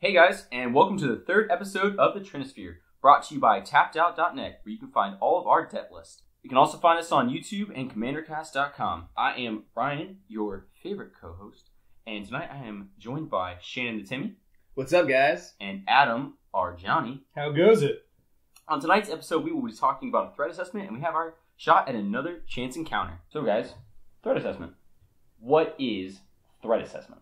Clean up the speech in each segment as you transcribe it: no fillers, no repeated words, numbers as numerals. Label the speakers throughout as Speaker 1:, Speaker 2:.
Speaker 1: Hey guys, and welcome to the third episode of the Trinisphere, brought to you by tappedout.net, where you can find all of our debt list. You can also find us on YouTube and commandercast.com. I am Ryan, your favorite co-host, and tonight I am joined by Shannon the Timmy.
Speaker 2: What's up, guys?
Speaker 1: And Adam, our Johnny.
Speaker 3: How goes it?
Speaker 1: On tonight's episode, we will be talking about a threat assessment, and we have our shot at another chance encounter. So guys, threat assessment. What is threat assessment?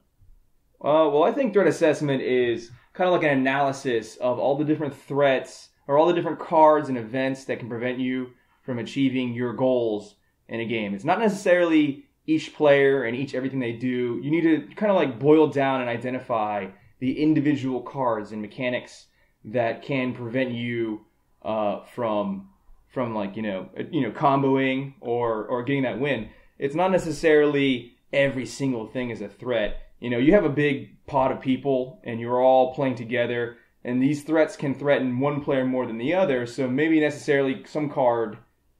Speaker 2: Well, I think threat assessment is kind of like an analysis of all the different threats or all the different cards and events that can prevent you from achieving your goals in a game. It's not necessarily each player and everything they do. You need to kind of like boil down and identify the individual cards and mechanics that can prevent you from like comboing or getting that win. It's not necessarily every single thing is a threat. You have a big pot of people and you're all playing together, and these threats can threaten one player more than the other, so maybe necessarily some card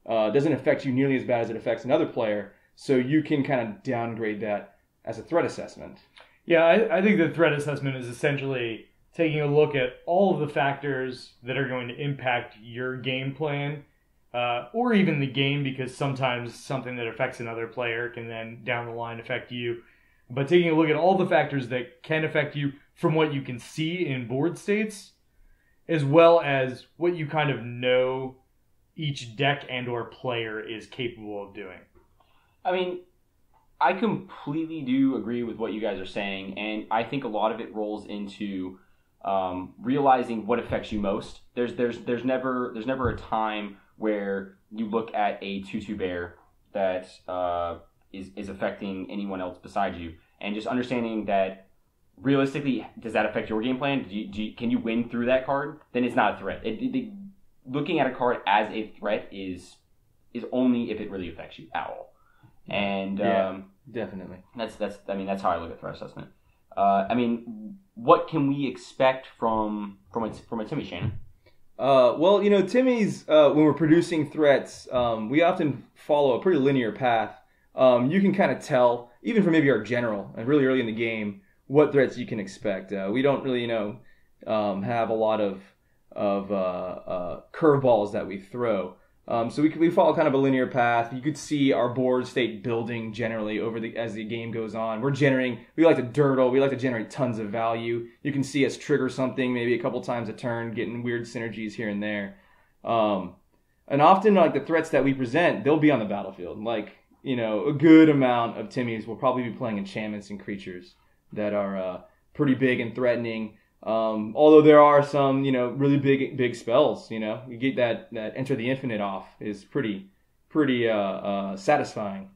Speaker 2: doesn't affect you nearly as bad as it affects another player, so you can kind of downgrade that as a threat assessment.
Speaker 3: Yeah, I think the threat assessment is essentially taking a look at all of the factors that are going to impact your game plan, or even the game, because sometimes something that affects another player can then down the line affect you. But taking a look at all the factors that can affect you from what you can see in board states, as well as what you kind of know each deck and or player is capable of doing.
Speaker 1: I mean, I completely do agree with what you guys are saying, and I think a lot of it rolls into realizing what affects you most. There's never a time where you look at a 2/2 bear that is affecting anyone else besides you, and just understanding that realistically, does that affect your game plan? Can you win through that card? Then it's not a threat. Looking at a card as a threat is only if it really affects you at all. And
Speaker 2: definitely.
Speaker 1: That's how I look at threat assessment. What can we expect from a Timmy, Shannon?
Speaker 2: Well, Timmy's when we're producing threats, we often follow a pretty linear path. You can kind of tell, even from maybe our general and really early in the game, what threats you can expect. We don't really, have a lot of curveballs that we throw. So we follow kind of a linear path. You could see our board state building generally as the game goes on. We like to dirtle. We like to generate tons of value. You can see us trigger something maybe a couple times a turn, getting weird synergies here and there. And often, like, the threats that we present, they'll be on the battlefield. Like, a good amount of Timmys will probably be playing enchantments and creatures that are pretty big and threatening. Although there are some, really big spells. You get that Enter the Infinite off is pretty satisfying.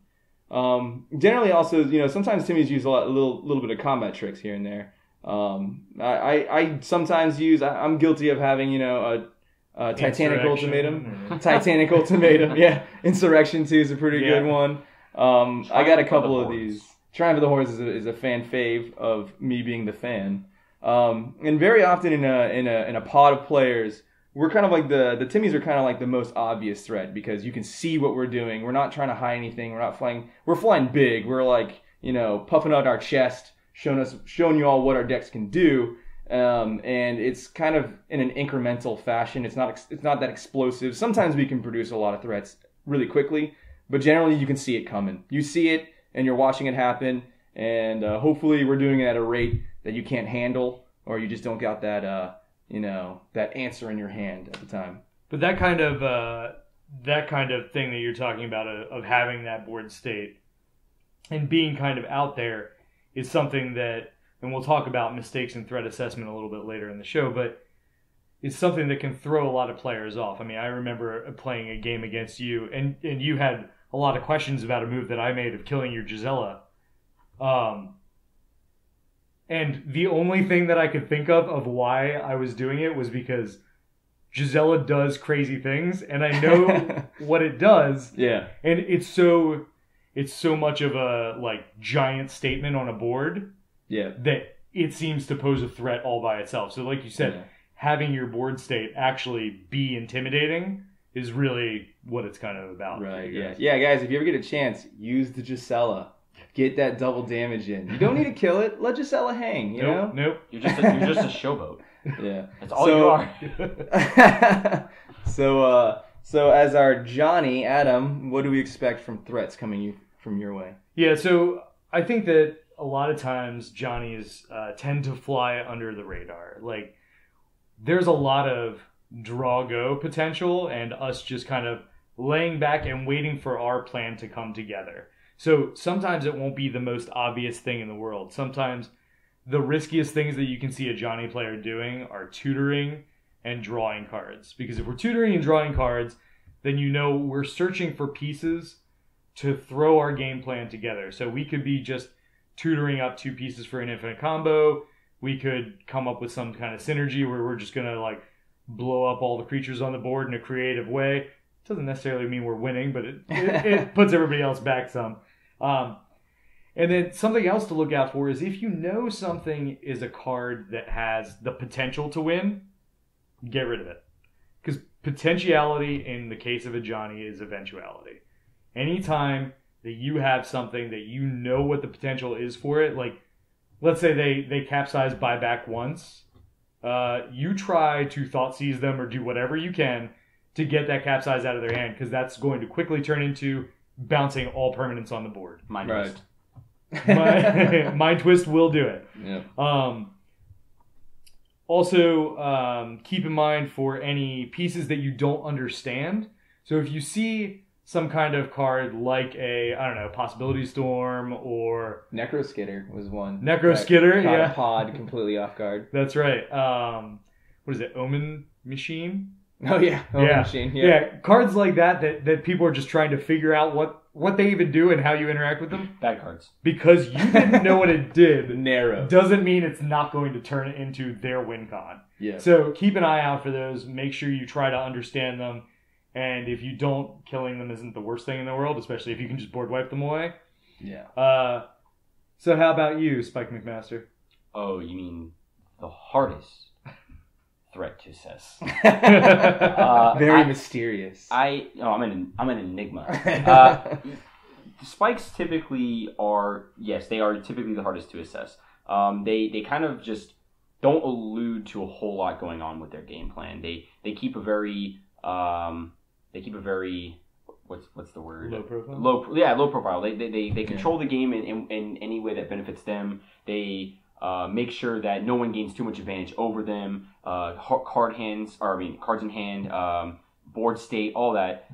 Speaker 2: Generally, also, sometimes Timmys use a little bit of combat tricks here and there. I sometimes I'm guilty of having a Titanic Ultimatum. Titanic Ultimatum, yeah. Insurrection 2 is a pretty good one. I got a couple of these. Triumph of the Hordes is a fan fave of me being the fan. And very often in a pod of players, we're kind of like the Timmys are kind of like the most obvious threat, because you can see what we're doing. We're not trying to hide anything. We're flying big. We're like, puffing out our chest, showing you all what our decks can do. And it's kind of in an incremental fashion. It's not that explosive. Sometimes we can produce a lot of threats really quickly, but generally you can see it coming. You see it, and you're watching it happen, and hopefully we're doing it at a rate that you can't handle, or you just don't got that that answer in your hand at the time.
Speaker 3: But that kind of thing that you're talking about of having that board state and being kind of out there is something that. And we'll talk about mistakes in threat assessment a little bit later in the show, but it's something that can throw a lot of players off. I mean, I remember playing a game against you, and you had a lot of questions about a move that I made of killing your Gisela. And the only thing that I could think of why I was doing it was because Gisela does crazy things, and I know what it does.
Speaker 2: Yeah.
Speaker 3: And it's so much of a giant statement on a board.
Speaker 2: Yeah.
Speaker 3: That it seems to pose a threat all by itself. So like you said, having your board state actually be intimidating is really what it's kind of about.
Speaker 2: Right, yeah. Yeah, guys, if you ever get a chance, use the Gisela. get that double damage in. You don't need to kill it. Let Gisela hang, you know?
Speaker 3: Nope.
Speaker 1: You're just a showboat.
Speaker 2: Yeah.
Speaker 1: That's all you are.
Speaker 2: So as our Johnny, Adam, what do we expect from threats coming from your way?
Speaker 3: Yeah, so I think that a lot of times Johnnies tend to fly under the radar. Like, there's a lot of draw-go potential and us just kind of laying back and waiting for our plan to come together. So sometimes it won't be the most obvious thing in the world. Sometimes the riskiest things that you can see a Johnny player doing are tutoring and drawing cards. Because if we're tutoring and drawing cards, then you know we're searching for pieces to throw our game plan together. So we could be just tutoring up 2 pieces for an infinite combo. We could come up with some kind of synergy where we're just going to like blow up all the creatures on the board in a creative way. Doesn't necessarily mean we're winning, but it puts everybody else back some. And then something else to look out for is if you know something is a card that has the potential to win, get rid of it. Because potentiality in the case of a Johnny is eventuality. Anytime that you have something that you know what the potential is for it, like let's say they capsize buyback once, you try to thought seize them or do whatever you can to get that capsize out of their hand, because that's going to quickly turn into bouncing all permanents on the board.
Speaker 1: Mind Twist.
Speaker 3: Mind Twist will do it.
Speaker 2: Yeah.
Speaker 3: Also, keep in mind for any pieces that you don't understand. So if you see some kind of card like Possibility Storm or...
Speaker 2: Necroskitter was one.
Speaker 3: Necroskitter, yeah.
Speaker 2: A pod completely off guard.
Speaker 3: That's right. What is it? Omen Machine?
Speaker 2: Oh, yeah. Omen Machine, yeah.
Speaker 3: Yeah, cards like that people are just trying to figure out what they even do and how you interact with them.
Speaker 1: Bad cards.
Speaker 3: Because you didn't know what it did.
Speaker 2: Narrow.
Speaker 3: Doesn't mean it's not going to turn it into their win con.
Speaker 2: Yeah.
Speaker 3: So keep an eye out for those. Make sure you try to understand them. And if you don't, killing them isn't the worst thing in the world, especially if you can just board wipe them away.
Speaker 2: Yeah.
Speaker 3: So how about you, Spike McMaster?
Speaker 1: Oh, you mean the hardest threat to assess?
Speaker 2: Very mysterious.
Speaker 1: I'm an enigma. Spikes typically are typically the hardest to assess. They kind of just don't allude to a whole lot going on with their game plan. They keep a very what's the word?
Speaker 3: Low profile.
Speaker 1: Low profile. They control the game in any way that benefits them. They make sure that no one gains too much advantage over them. Cards in hand, board state, all that.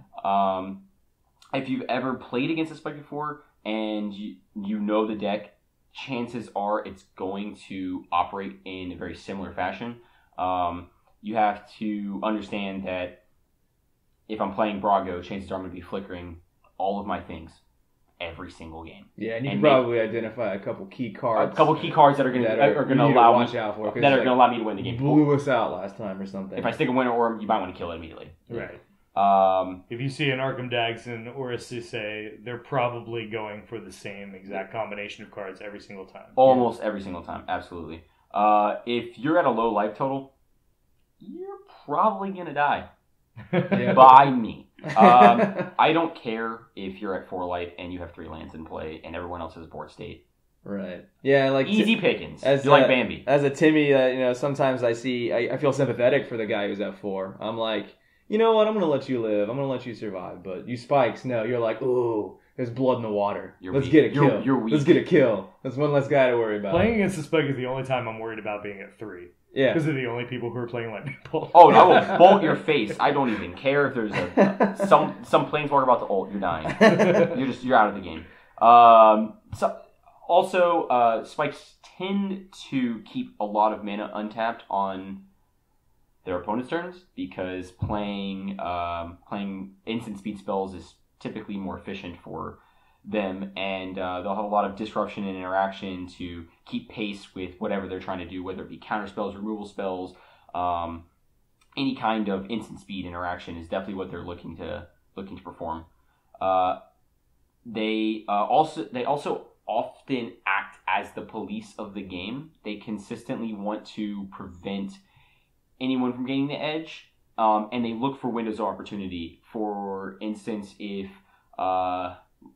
Speaker 1: If you've ever played against a Spike before and you know the deck, chances are it's going to operate in a very similar fashion. You have to understand that if I'm playing Brago, chances are I'm going to be flickering all of my things every single game.
Speaker 2: Yeah, and you can probably identify a couple key cards.
Speaker 1: A couple key cards that are going to allow
Speaker 2: watch out for,
Speaker 1: that are going to allow me to win the game.
Speaker 2: Blew us out last time or something.
Speaker 1: If I stick a Winter Orb, you might want to kill it immediately.
Speaker 3: Right. If you see an Arkham Dagson or a Sisei, they're probably going for the same exact combination of cards every single time.
Speaker 1: Almost every single time, absolutely. If you're at a low life total, you're probably going to die. By me. I don't care if you're at 4 life and you have 3 lands in play and everyone else has board state.
Speaker 2: Right. Yeah, like
Speaker 1: easy pickings. You're like Bambi.
Speaker 2: As a Timmy, sometimes I feel sympathetic for the guy who's at 4. I'm like, you know what? I'm going to let you live. I'm going to let you survive. But you Spikes, no. You're like, ooh, there's blood in the water. Let's get a kill.
Speaker 1: You're weak.
Speaker 2: Let's get a kill. There's one less guy to worry about.
Speaker 3: Playing against the Spike is the only time I'm worried about being at 3.
Speaker 2: Yeah.
Speaker 3: Because they're the only people who are playing Lightning Bolt.
Speaker 1: Oh, I will bolt your face. I don't even care if there's some planeswalker about to ult. You're dying. You're out of the game. Spikes tend to keep a lot of mana untapped on their opponent's turns because playing instant speed spells is typically more efficient for them, and they'll have a lot of disruption and interaction to keep pace with whatever they're trying to do, whether it be counter spells, removal spells, any kind of instant speed interaction is definitely what they're looking to perform. They also often act as the police of the game. They consistently want to prevent anyone from gaining the edge, and they look for windows of opportunity. For instance, if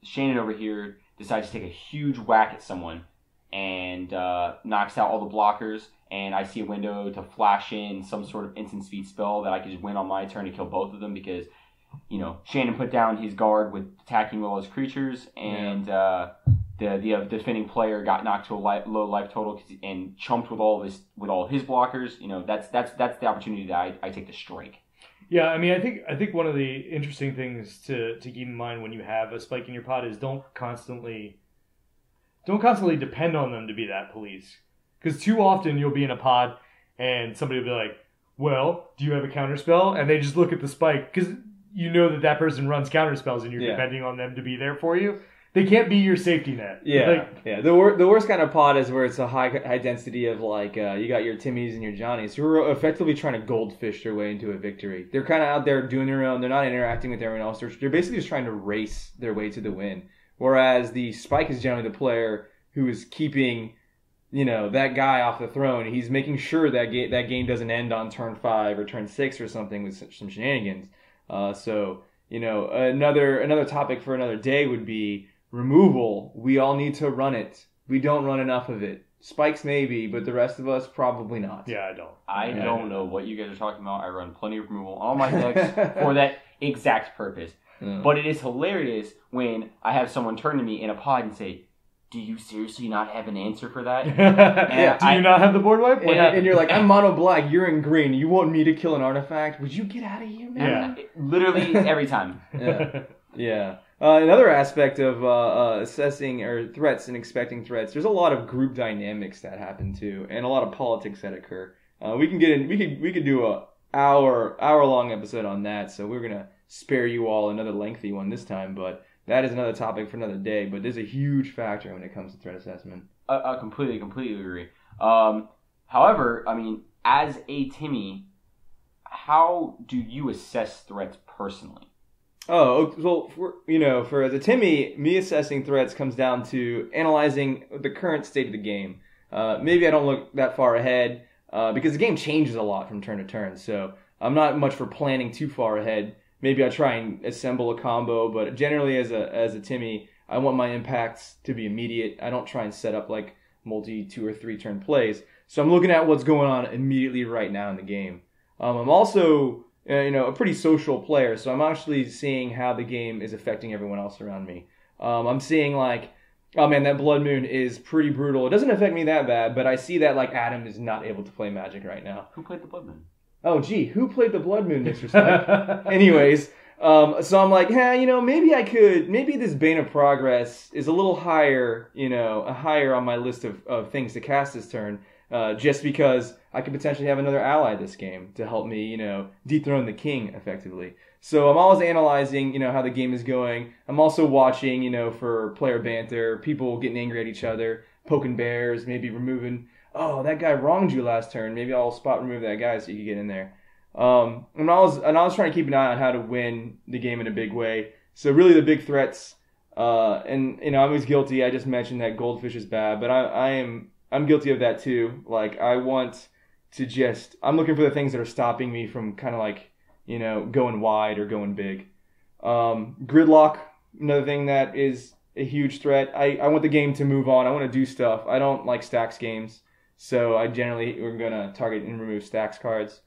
Speaker 1: Shannon over here decides to take a huge whack at someone and knocks out all the blockers, and I see a window to flash in some sort of instant speed spell that I can just win on my turn to kill both of them because, Shannon put down his guard with attacking all his creatures, and the defending player got knocked to a low life total and chumped with all his blockers. That's the opportunity that I take to strike.
Speaker 3: Yeah, I mean, I think one of the interesting things to keep in mind when you have a spike in your pod is don't constantly depend on them to be that police. Because too often you'll be in a pod and somebody will be like, well, do you have a counterspell? And they just look at the spike because you know that person runs counterspells and you're depending on them to be there for you. They can't be your safety net.
Speaker 2: Yeah, The worst kind of pod is where it's a high density of you got your Timmys and your Johnnies who are effectively trying to goldfish their way into a victory. They're kind of out there doing their own. They're not interacting with everyone else. They're basically just trying to race their way to the win. Whereas the spike is generally the player who is keeping, that guy off the throne. He's making sure that game doesn't end on turn 5 or turn 6 or something with some shenanigans. Another topic for another day would be removal. We all need to run it. We don't run enough of it. Spikes maybe, but the rest of us probably not.
Speaker 3: Yeah, I don't.
Speaker 1: I don't know what you guys are talking about. I run plenty of removal on all my decks for that exact purpose. But it is hilarious when I have someone turn to me in a pod and say, do you seriously not have an answer for that?
Speaker 3: Do you not have the board wipe?
Speaker 2: And you're like, I'm mono black, you're in green. You want me to kill an artifact? Would you get out of here, man?
Speaker 1: Yeah. Literally every time.
Speaker 2: Yeah. Another aspect of assessing or threats and expecting threats, there's a lot of group dynamics that happen too, and a lot of politics that occur. We could do a hour long episode on that, so we're gonna spare you all another lengthy one this time, but that is another topic for another day. But there's a huge factor when it comes to threat assessment.
Speaker 1: I completely agree. However, I mean, as a Timmy, how do you assess threats personally?
Speaker 2: Oh, well, for as a Timmy, me assessing threats comes down to analyzing the current state of the game. Maybe I don't look that far ahead because the game changes a lot from turn to turn. So I'm not much for planning too far ahead. Maybe I try and assemble a combo, but generally as a Timmy, I want my impacts to be immediate. I don't try and set up like multi 2 or 3 turn plays. So I'm looking at what's going on immediately right now in the game. I'm also a pretty social player, so I'm actually seeing how the game is affecting everyone else around me. I'm seeing like, oh man, that Blood Moon is pretty brutal. It doesn't affect me that bad, but I see that like Adam is not able to play Magic right now.
Speaker 1: Who played the Blood Moon?
Speaker 2: Oh gee, who played the Blood Moon, Mr. Spike? Anyways, so I'm like, maybe this Bane of Progress is a little higher, higher on my list of things to cast this turn. Just because I could potentially have another ally this game to help me, dethrone the king effectively. So I'm always analyzing, how the game is going. I'm also watching, for player banter, people getting angry at each other, poking bears, maybe removing, oh, that guy wronged you last turn. Maybe I'll spot remove that guy so you can get in there. And I was trying to keep an eye on how to win the game in a big way. So really the big threats, and I'm always guilty. I just mentioned that Goldfish is bad, but I'm guilty of that too. Like, I'm looking for the things that are stopping me from kind of like, going wide or going big. Gridlock, another thing that is a huge threat. I want the game to move on. I want to do stuff. I don't like stacks games. So we're going to target and remove stacks cards.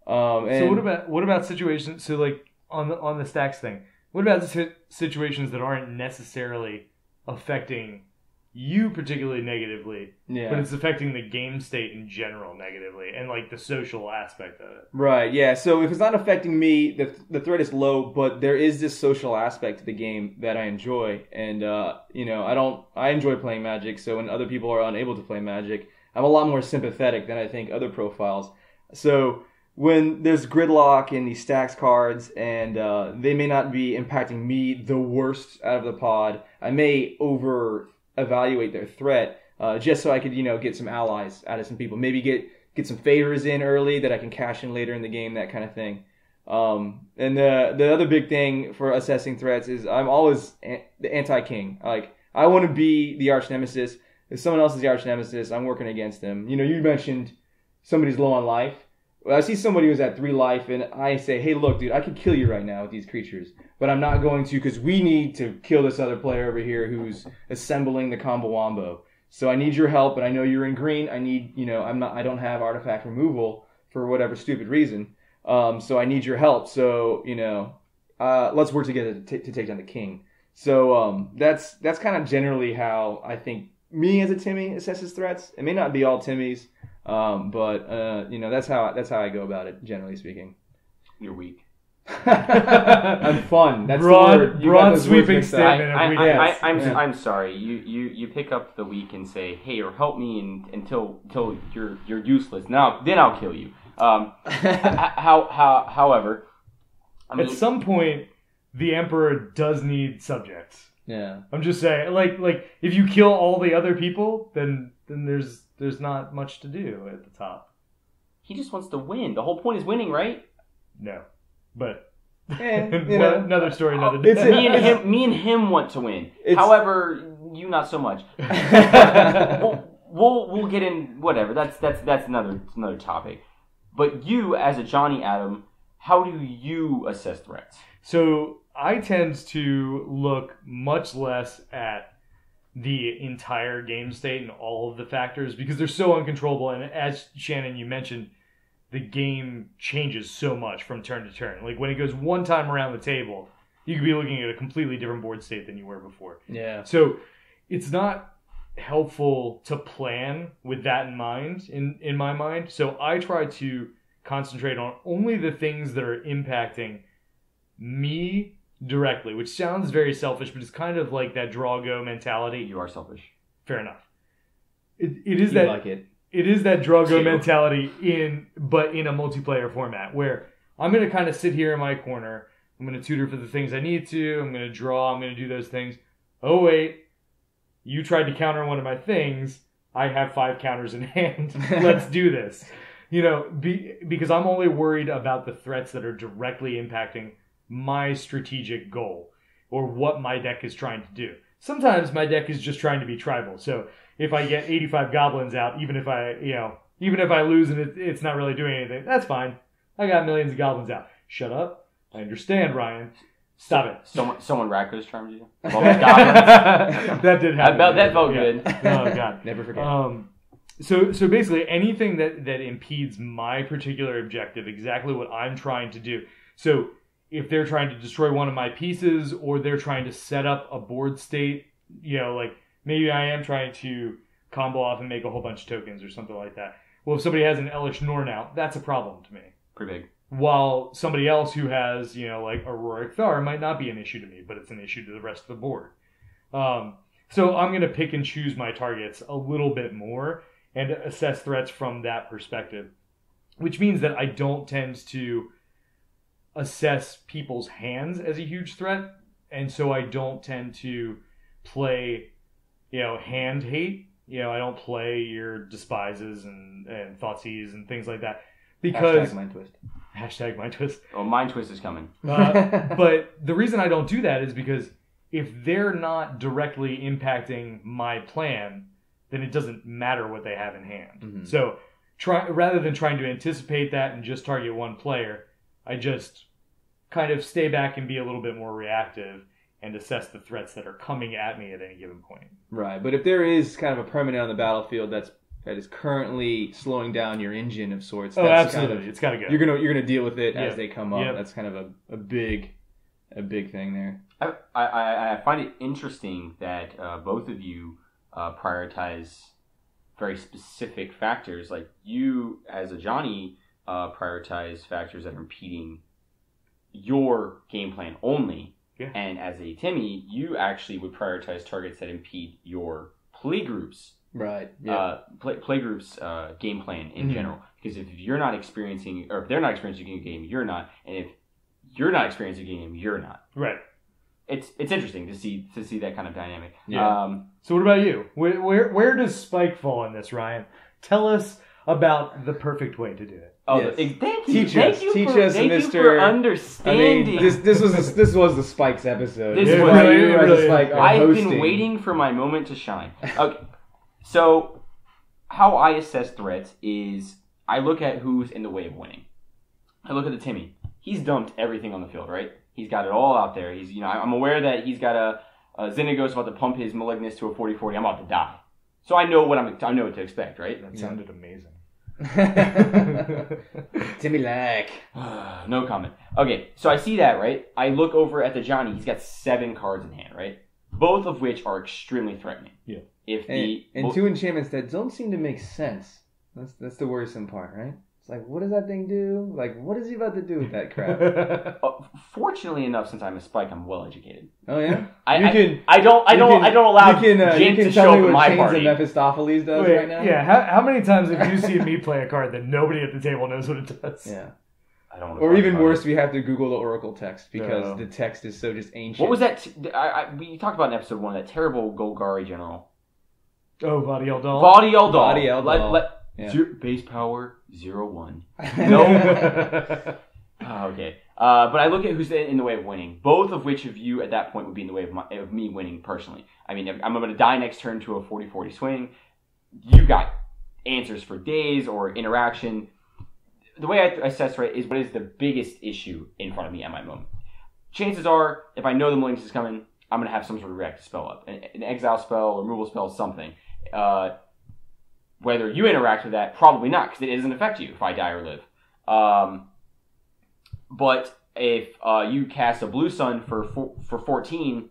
Speaker 3: So what about situations, so like on the stacks thing, what about the situations that aren't necessarily affecting you particularly negatively, but it's affecting the game state in general negatively, and like the social aspect of it.
Speaker 2: Right, yeah. So if it's not affecting me, the threat is low, but there is this social aspect to the game that I enjoy, and I enjoy playing Magic. So when other people are unable to play Magic, I'm a lot more sympathetic than I think other profiles. So when there's gridlock in these stacks cards, and they may not be impacting me the worst out of the pod, I may evaluate their threat, just so I could, get some allies out of some people. Maybe get some favors in early that I can cash in later in the game, that kind of thing. And the other big thing for assessing threats is I'm always the anti-king. Like, I want to be the arch nemesis. If someone else is the arch nemesis, I'm working against them. You mentioned somebody's low on life. I see somebody who's at 3 life, and I say, hey, look, dude, I could kill you right now with these creatures, but I'm not going to because we need to kill this other player over here who's assembling the combo wombo. So I need your help, and I know you're in green. I need, I don't have artifact removal for whatever stupid reason. So I need your help. So, let's work together to take down the king. So that's kind of generally how I think me as a Timmy assesses threats. It may not be all Timmys, but that's how I go about it, generally speaking.
Speaker 1: You're weak.
Speaker 2: I'm fun. That's
Speaker 3: broad sweeping statement.
Speaker 1: I'm sorry. You pick up the weak and say, "Hey, or help me until you're useless." Then I'll kill you. However,
Speaker 3: at some point, the Emperor does need subjects.
Speaker 2: Yeah,
Speaker 3: I'm just saying, like if you kill all the other people, then there's not much to do at the top.
Speaker 1: He just wants to win. The whole point is winning, right?
Speaker 3: No, but
Speaker 2: another
Speaker 3: story, another day.
Speaker 1: Me and him want to win. However, you not so much. we'll get in whatever. That's another topic. But you, as a Johnny Adam, how do you assess threats?
Speaker 3: So I tend to look much less at the entire game state and all of the factors because they're so uncontrollable. And as Shannon, you mentioned, the game changes so much from turn to turn. Like when it goes one time around the table, you could be looking at a completely different board state than you were before.
Speaker 2: Yeah.
Speaker 3: So it's not helpful to plan with that in mind, in my mind. So I try to concentrate on only the things that are impacting me directly, which sounds very selfish, but it's kind of like that draw go mentality.
Speaker 1: You are selfish.
Speaker 3: Fair enough. It is
Speaker 2: you
Speaker 3: that
Speaker 2: like it.
Speaker 3: It is that draw go mentality but in a multiplayer format where I'm going to kind of sit here in my corner. I'm going to tutor for the things I need to. I'm going to draw. I'm going to do those things. Oh wait, you tried to counter one of my things. I have 5 counters in hand. Let's do this. Because I'm only worried about the threats that are directly impacting my strategic goal or what my deck is trying to do. Sometimes my deck is just trying to be tribal. So if I get 85 goblins out, even if I lose and it's not really doing anything, that's fine. I got millions of goblins out. Shut up. I understand, Ryan. Stop it.
Speaker 1: Someone Rakdos charmed you? All those goblins?
Speaker 3: That did happen.
Speaker 1: That felt good.
Speaker 3: Oh, God.
Speaker 2: Never forget.
Speaker 3: So basically, anything that impedes my particular objective, exactly what I'm trying to do. So if they're trying to destroy one of my pieces or they're trying to set up a board state, like maybe I am trying to combo off and make a whole bunch of tokens or something like that. Well, if somebody has an Elish Norn out, that's a problem to me.
Speaker 1: Pretty big.
Speaker 3: While somebody else who has, like Auroric Thar might not be an issue to me, but it's an issue to the rest of the board. So I'm going to pick and choose my targets a little bit more and assess threats from that perspective, which means that I don't tend to assess people's hands as a huge threat, and so I don't tend to play, hand hate. I don't play your despises and Thoughtseize and things like that because
Speaker 2: #MindTwist.
Speaker 3: #MindTwist.
Speaker 1: Oh, MindTwist is coming.
Speaker 3: But the reason I don't do that is because if they're not directly impacting my plan, then it doesn't matter what they have in hand. Mm-hmm. So rather than trying to anticipate that and just target one player, I just kind of stay back and be a little bit more reactive and assess the threats that are coming at me at any given point.
Speaker 2: Right, but if there is kind of a permanent on the battlefield that is currently slowing down your engine of sorts, that's
Speaker 3: absolutely, it's got to go.
Speaker 2: You're gonna deal with it as they come up. Yep. That's kind of a big thing there.
Speaker 1: I find it interesting that both of you prioritize very specific factors. Like you, as a Johnny, prioritize factors that are impeding your game plan only.
Speaker 3: Yeah.
Speaker 1: And as a Timmy, you actually would prioritize targets that impede your playgroups.
Speaker 2: Right. Yeah.
Speaker 1: Playgroups game plan in general. Because if you're not experiencing, or if they're not experiencing a game, you're not. And if you're not experiencing a game, you're not.
Speaker 3: Right.
Speaker 1: It's interesting to see that kind of dynamic.
Speaker 3: Yeah. So what about you? Where does Spike fall in this, Ryan? Tell us about the perfect way to do it.
Speaker 1: Oh,
Speaker 2: yes.
Speaker 1: Thank you.
Speaker 2: Teach us, Mr.
Speaker 1: For understanding.
Speaker 2: I mean, this was the Spikes episode.
Speaker 1: This
Speaker 2: was
Speaker 1: really,
Speaker 2: Spike
Speaker 1: I've
Speaker 2: hosting.
Speaker 1: been waiting for my moment to shine. Okay, so how I assess threats is I look at who's in the way of winning. I look at the Timmy. He's dumped everything on the field, right? He's got it all out there. He's, I'm aware that he's got a Xenagos about to pump his Malignus to a 40-40. I'm about to die. So I know what to expect, right?
Speaker 3: That sounded amazing.
Speaker 2: Timmy Lack.
Speaker 1: No comment. Okay, so I see that, right? I look over at the Johnny. He's got 7 cards in hand, right? Both of which are extremely threatening.
Speaker 3: Yeah.
Speaker 2: And 2 enchantments that don't seem to make sense. That's the worrisome part, right? It's like, what does that thing do? Like, what is he about to do with that crap?
Speaker 1: Fortunately enough, since I'm a Spike, I'm well educated.
Speaker 2: Oh yeah.
Speaker 1: I don't allow Jake to show up in my party.
Speaker 2: Chains of Mephistopheles does right now.
Speaker 3: Yeah. How many times have you seen me play a card that nobody at the table knows what it does?
Speaker 2: Yeah.
Speaker 1: I don't.
Speaker 2: Or even worse, we have to Google the Oracle text because the text is so just ancient.
Speaker 1: What was that? We talked about in episode 1 that terrible Golgari general.
Speaker 3: Oh, Vadi Eldal.
Speaker 1: Vadi Eldal. Base power 0-1. No. Okay. But I look at who's in the way of winning. Both of which of you at that point would be in the way of me winning personally. I mean, if I'm going to die next turn to a 40-40 swing. You got answers for days or interaction. The way I assess is what is the biggest issue in front of me at my moment. Chances are, if I know the Malignus is coming, I'm going to have some sort of reactive spell up. An exile spell, removal spell, something. Whether you interact with that, probably not, because it doesn't affect you if I die or live. But if you cast a Blue Sun for 14,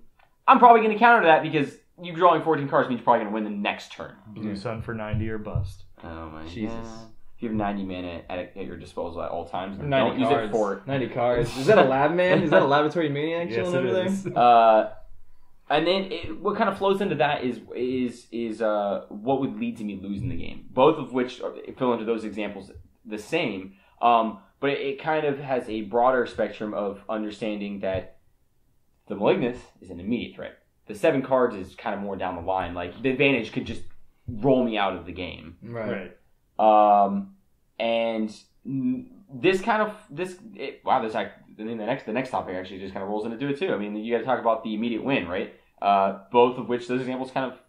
Speaker 1: I'm probably going to counter that because you drawing 14 cards means you're probably going to win the next turn.
Speaker 3: Blue Sun for 90 or bust.
Speaker 1: Oh my
Speaker 2: Jesus.
Speaker 1: God. If you have 90 mana at your disposal at all times,
Speaker 2: don't use
Speaker 1: it for
Speaker 2: 90 cards. Is that a lab man? Is that a laboratory maniac chilling over
Speaker 1: there? And then what kind of flows into that is what would lead to me losing the game. Both of which fill into those examples the same. But it kind of has a broader spectrum of understanding that the Malignus is an immediate threat. The 7 cards is kind of more down the line. Like, the advantage could just roll me out of the game.
Speaker 2: Right.
Speaker 1: And this kind of the next topic actually just kind of rolls into it too. I mean, you got to talk about the immediate win, right? Both of which those examples kind of,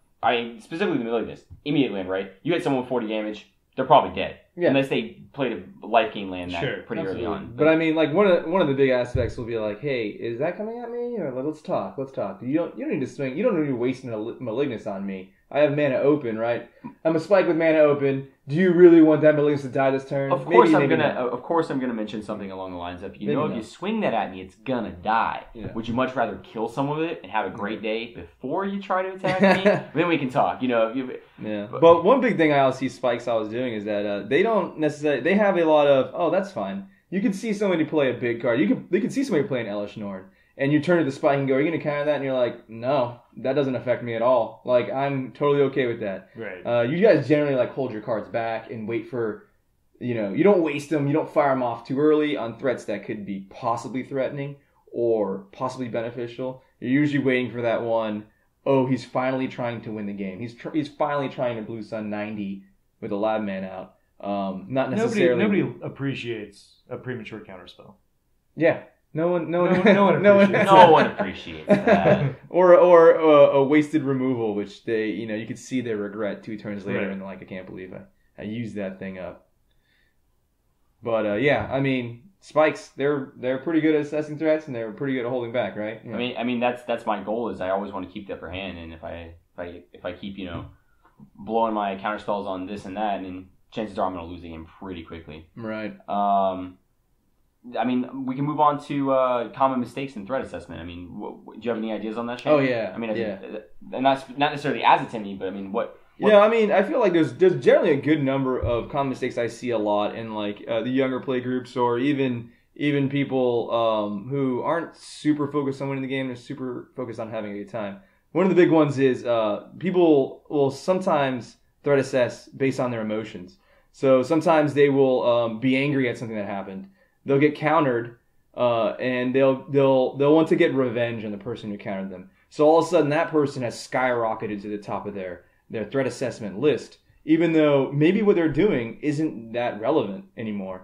Speaker 1: specifically the Malignus, immediate win, right? You hit someone with 40 damage, they're probably dead. Yeah. Unless they played a life gain land pretty early on.
Speaker 2: But I mean, like one of the big aspects will be like, hey, is that coming at me? Or like, let's talk. You don't need to swing. You don't need to waste a Malignus on me. I have mana open, right? I'm a Spike with mana open. Do you really want that Malignus to die this turn?
Speaker 1: Of course I'm gonna mention something along the lines of, if you swing that at me, it's gonna die. Yeah. Would you much rather kill someone with it and have a great day before you try to attack me? Then we can talk.
Speaker 2: But one big thing I also see Spikes always doing is that they don't necessarily. They have a lot of that's fine. You can see somebody play a big card. They can see somebody play an Elish Norn. And you turn to the Spike and go, are you going to counter that? And you're like, no, that doesn't affect me at all. Like, I'm totally okay with that.
Speaker 3: Right.
Speaker 2: You guys generally, like, hold your cards back and wait for, you don't waste them. You don't fire them off too early on threats that could be possibly threatening or possibly beneficial. You're usually waiting for that one, he's finally trying to win the game. He's finally trying to Blue Sun 90 with a lab man out. Not necessarily.
Speaker 3: Nobody appreciates a premature counterspell.
Speaker 2: Yeah. No one
Speaker 1: appreciates that.
Speaker 2: or a wasted removal, which they, you could see their regret 2 turns later, right. And like, I can't believe I used that thing up. But I mean, Spikes, they're pretty good at assessing threats, and they're pretty good at holding back, right?
Speaker 1: Yeah. I mean that's my goal. Is I always want to keep the upper hand, and if I keep blowing my counterspells on this and that, and chances are I'm going to lose the game pretty quickly.
Speaker 2: Right.
Speaker 1: I mean, we can move on to common mistakes in threat assessment. I mean, do you have any ideas on that, Shannon?
Speaker 2: Oh, yeah.
Speaker 1: I mean, not necessarily as a Timmy, but I mean, what?
Speaker 2: Yeah, I mean, I feel like there's generally a good number of common mistakes I see a lot in, like, the younger play groups, or even people who aren't super focused on winning the game, they're super focused on having a good time. One of the big ones is people will sometimes threat assess based on their emotions. So sometimes they will be angry at something that happened. They'll get countered, and they'll want to get revenge on the person who countered them. So all of a sudden, that person has skyrocketed to the top of their threat assessment list, even though maybe what they're doing isn't that relevant anymore.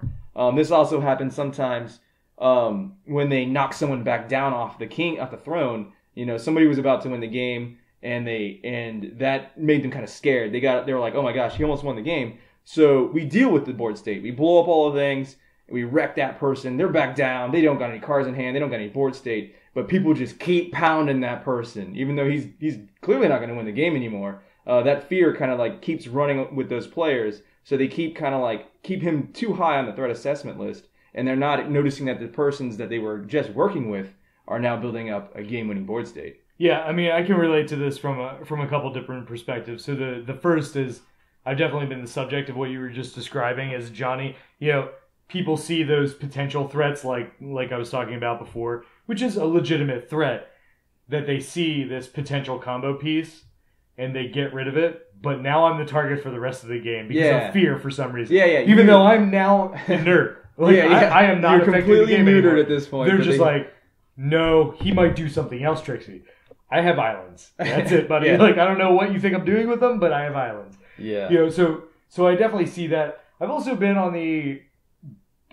Speaker 2: This also happens sometimes when they knock someone back down off the throne. Somebody was about to win the game, and that made them kind of scared. They were like, oh my gosh, he almost won the game. So we deal with the board state. We blow up all the things. We wreck that person. They're back down. They don't got any cards in hand. They don't got any board state. But people just keep pounding that person, even though he's clearly not going to win the game anymore. That fear kind of like keeps running with those players. So they keep kind of like keep him too high on the threat assessment list, and they're not noticing that the persons that they were just working with are now building up a game-winning board state.
Speaker 3: Yeah, I mean, I can relate to this from a couple different perspectives. So the first is I've definitely been the subject of what you were just describing as Johnny. You know, people see those potential threats like I was talking about before, which is a legitimate threat, that they see this potential combo piece and they get rid of it. But now I'm the target for the rest of the game because of fear for some reason.
Speaker 2: Yeah, yeah.
Speaker 3: Even though I'm now inert. Like, I am not
Speaker 2: You're
Speaker 3: affecting the game
Speaker 2: completely neutered
Speaker 3: anymore.
Speaker 2: at this point.
Speaker 3: They're just like, no, he might do something else, Trixie. I have islands. That's it, buddy. Like, I don't know what you think I'm doing with them, but I have islands.
Speaker 2: Yeah.
Speaker 3: You know, so I definitely see that. I've also been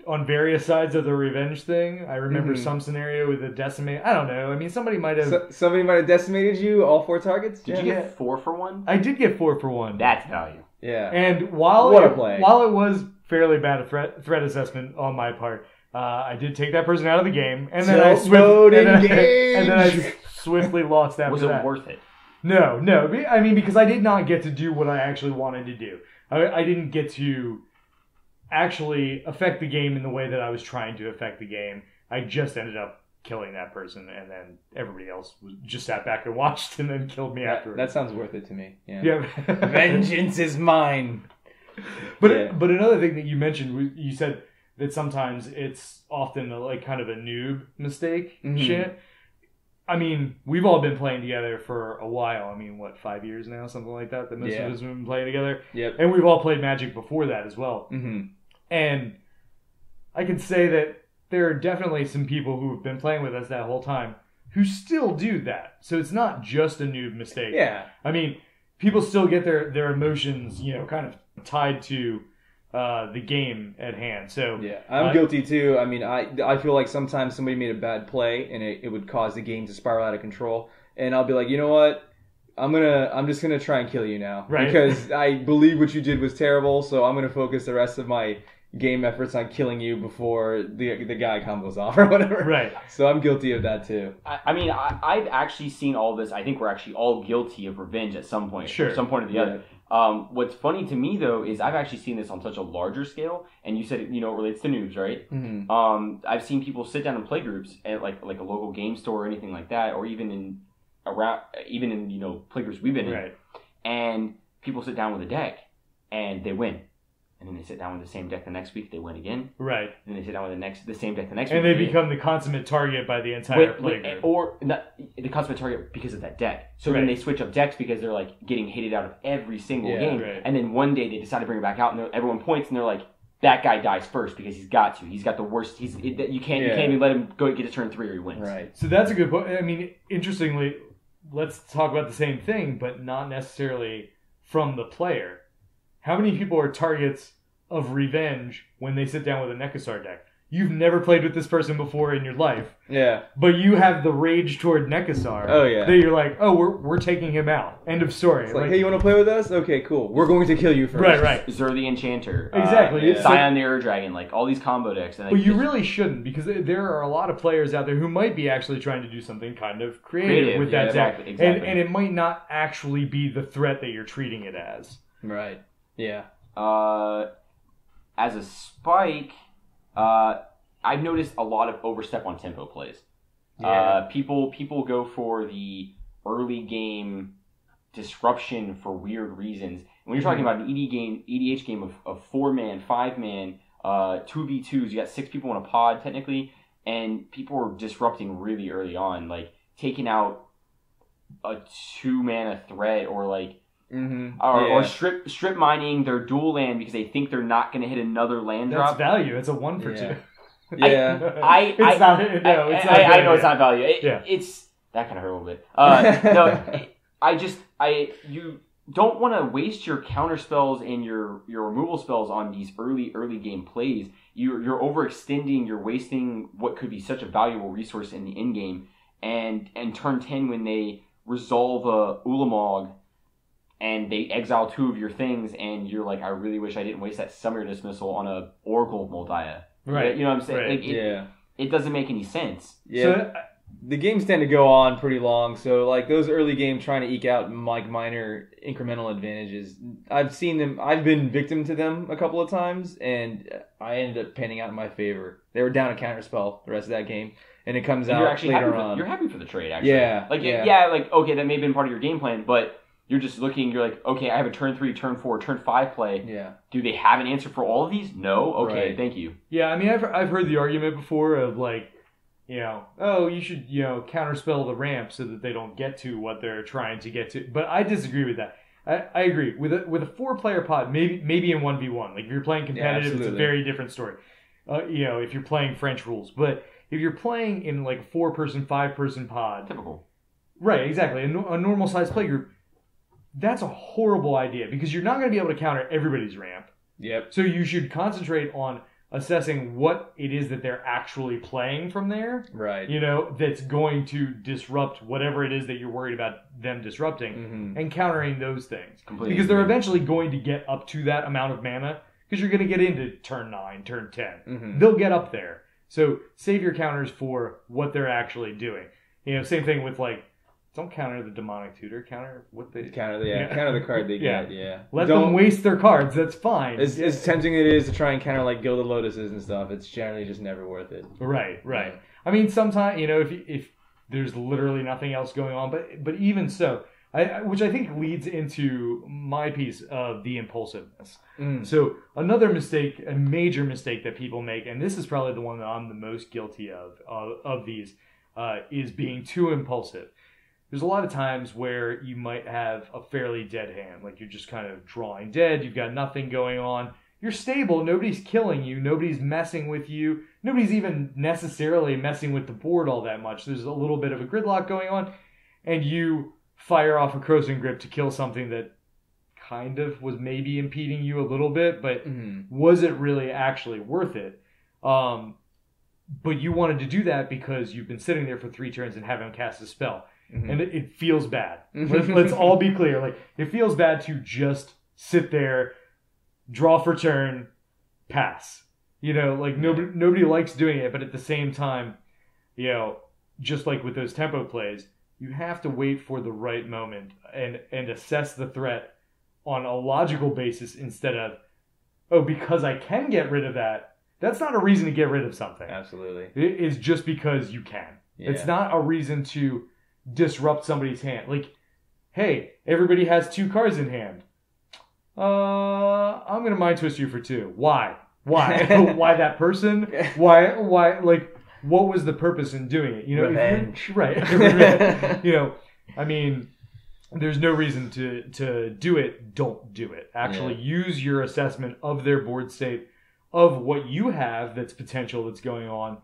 Speaker 3: on various sides of the revenge thing. I remember some scenario with a decimate. I don't know. I mean, somebody might have
Speaker 2: decimated you, all 4 targets?
Speaker 1: Did you get 4 for 1?
Speaker 3: I did get 4 for 1.
Speaker 1: That's value.
Speaker 2: Yeah.
Speaker 3: And while
Speaker 2: What a play.
Speaker 3: while it was fairly bad a threat assessment on my part, I did take that person out of the game, and then I swiftly lost after
Speaker 1: Was
Speaker 3: that.
Speaker 1: it worth it?
Speaker 3: No. I mean, because I did not get to do what I actually wanted to do. I didn't get to actually affect the game in the way that I was trying to affect the game. I just ended up killing that person, and then everybody else just sat back and watched and then killed me afterwards.
Speaker 2: That sounds worth it to me.
Speaker 3: Yeah.
Speaker 2: Vengeance is mine.
Speaker 3: But another thing that you mentioned, you said that sometimes it's often like kind of a noob mistake shit. I mean, we've all been playing together for a while. I mean, 5 years now, something like that most of us have been playing together.
Speaker 2: Yep.
Speaker 3: And we've all played Magic before that as well.
Speaker 2: Mm-hmm.
Speaker 3: And I can say that there are definitely some people who have been playing with us that whole time who still do that. So it's not just a noob mistake.
Speaker 2: Yeah.
Speaker 3: I mean, people still get their emotions, kind of tied to the game at hand. So
Speaker 2: yeah, I'm guilty too. I mean, I feel like sometimes somebody made a bad play and it would cause the game to spiral out of control, and I'll be like, you know what? I'm just gonna try and kill you now,
Speaker 3: right?
Speaker 2: Because I believe what you did was terrible. So I'm gonna focus the rest of my game efforts on killing you before the guy combos off or whatever.
Speaker 3: Right.
Speaker 2: So I'm guilty of that too.
Speaker 1: I mean, I've actually seen all this. I think we're actually all guilty of revenge at some point.
Speaker 3: Sure.
Speaker 1: At some point or the other. What's funny to me, though, is I've actually seen this on such a larger scale, and you said it relates to noobs, right?
Speaker 2: Mm-hmm.
Speaker 1: I've seen people sit down in play groups at like a local game store or anything like that, or even in play groups we've been in,
Speaker 3: right.
Speaker 1: And people sit down with a deck and they win. And then they sit down with the same deck the next week, they win again.
Speaker 3: Right.
Speaker 1: And then they sit down with the same deck the next
Speaker 3: week. And they become the consummate target by the entire play group.
Speaker 1: Or the consummate target because of that deck. So then they switch up decks because they're like getting hated out of every single game.
Speaker 3: Right.
Speaker 1: And then one day they decide to bring it back out and everyone points and they're like, that guy dies first because he's got to. He's got the worst. You can't even let him go get to turn 3 or he wins.
Speaker 2: Right.
Speaker 3: So that's a good point. I mean, interestingly, let's talk about the same thing, but not necessarily from the player. How many people are targets of revenge when they sit down with a Nekasar deck? You've never played with this person before in your life.
Speaker 2: Yeah.
Speaker 3: But you have the rage toward Nekasar.
Speaker 2: Oh, yeah.
Speaker 3: That you're like, oh, we're taking him out. End of story.
Speaker 2: It's like, hey, you want to play with us? Okay, cool. We're going to kill you first.
Speaker 3: Right.
Speaker 1: Zur the Enchanter.
Speaker 3: Exactly.
Speaker 1: Scion the Air Dragon. Like, all these combo decks.
Speaker 3: But you really shouldn't, because there are a lot of players out there who might be actually trying to do something kind of creative with that deck.
Speaker 1: Exactly.
Speaker 3: And it might not actually be the threat that you're treating it as.
Speaker 2: Right. Yeah.
Speaker 1: As a spike, I've noticed a lot of overstep on tempo plays.
Speaker 2: Yeah.
Speaker 1: People go for the early game disruption for weird reasons. When you're talking about an EDH game of 4-man, 5-man, 2v2s, you got 6 people in a pod technically, and people are disrupting really early on, like taking out a 2-mana threat or like or strip mining their dual land because they think they're not going to hit another land drop.
Speaker 3: That's value. It's a 1 for 2.
Speaker 2: Yeah.
Speaker 1: I know it's not value. It's that kind of hurt a little bit. You don't want to waste your counter spells and your removal spells on these early game plays. You're overextending. You're wasting what could be such a valuable resource in the end game. And turn 10 when they resolve a Ulamog and they exile 2 of your things, and you're like, I really wish I didn't waste that Summoner Dismissal on a Oracle Moldiah.
Speaker 3: Right.
Speaker 1: You know what I'm saying?
Speaker 3: Right.
Speaker 1: Like, it doesn't make any sense.
Speaker 2: Yeah.
Speaker 3: So,
Speaker 2: the games tend to go on pretty long, so like those early games trying to eke out like minor incremental advantages, I've seen them. I've been victim to them a couple of times, and I ended up panning out in my favor. They were down a counterspell the rest of that game, and it comes out later on.
Speaker 1: You're happy for the trade, actually.
Speaker 2: Yeah.
Speaker 1: Like,
Speaker 2: yeah.
Speaker 1: like, okay, that may have been part of your game plan, but you're just looking, you're like, okay, I have a turn 3, turn 4, turn 5 play.
Speaker 2: Yeah.
Speaker 1: Do they have an answer for all of these? No? Okay,
Speaker 2: Right.
Speaker 1: thank you.
Speaker 3: yeah, I mean, I've heard the argument before of like, you should, counterspell the ramp so that they don't get to what they're trying to get to. But I disagree with that. I agree. With a 4-player pod, maybe in 1v1. Like, if you're playing competitive, it's a very different story. If you're playing French rules. But if you're playing in, like, a 4-person, 5-person pod...
Speaker 1: Typical.
Speaker 3: Right, exactly. A normal-sized play group, that's a horrible idea because you're not going to be able to counter everybody's ramp.
Speaker 2: Yep.
Speaker 3: So you should concentrate on assessing what it is that they're actually playing from there.
Speaker 2: Right.
Speaker 3: That's going to disrupt whatever it is that you're worried about them disrupting and countering those things.
Speaker 1: Completely
Speaker 3: because they're
Speaker 1: agree.
Speaker 3: eventually going to get up to that amount of mana because you're going to get into turn 9, turn 10. They'll get up there. So save your counters for what they're actually doing. Same thing with like, don't counter the demonic tutor. Counter what they
Speaker 2: counter the card they get. Yeah.
Speaker 3: Let them waste their cards. That's fine.
Speaker 2: As tempting it is to try and counter like Gilded Lotuses and stuff, it's generally just never worth it.
Speaker 3: Right. I mean, sometimes if there's literally nothing else going on, but even so, which I think leads into my piece of the impulsiveness. So another mistake, a major mistake that people make, and this is probably the one that I'm the most guilty of these, is being too impulsive. There's a lot of times where you might have a fairly dead hand, like you're just kind of drawing dead, you've got nothing going on, you're stable, nobody's killing you, nobody's messing with you, nobody's even necessarily messing with the board all that much, there's a little bit of a gridlock going on, and you fire off a Crossing Grip to kill something that kind of was maybe impeding you a little bit, but was it really actually worth it? But you wanted to do that because you've been sitting there for 3 turns and haven't cast a spell. And it feels bad. Let's all be clear. Like, it feels bad to just sit there, draw for turn, pass. Nobody likes doing it, but at the same time, just like with those tempo plays, you have to wait for the right moment and assess the threat on a logical basis instead of, because I can get rid of that. That's not a reason to get rid of something.
Speaker 2: Absolutely.
Speaker 3: It is just because you can. Yeah. It's not a reason to disrupt somebody's hand. Like, hey, everybody has 2 cards in hand. I'm going to Mind Twist you for 2. Why? Why that person? Why, like, what was the purpose in doing it?
Speaker 2: Revenge.
Speaker 3: Right. I mean, there's no reason to do it. Don't do it. Actually, use your assessment of their board state, of what you have that's potential that's going on,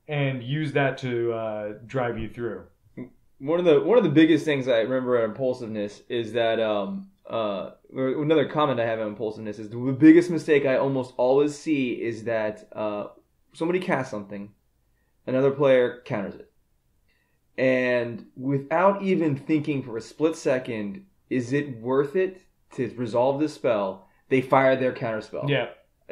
Speaker 3: and use that to drive you through.
Speaker 2: One of the biggest things I remember at impulsiveness is that another comment I have on impulsiveness is the biggest mistake I almost always see is that somebody casts something, another player counters it, and without even thinking for a split second, is it worth it to resolve this spell? They fire their counterspell.
Speaker 3: Yeah.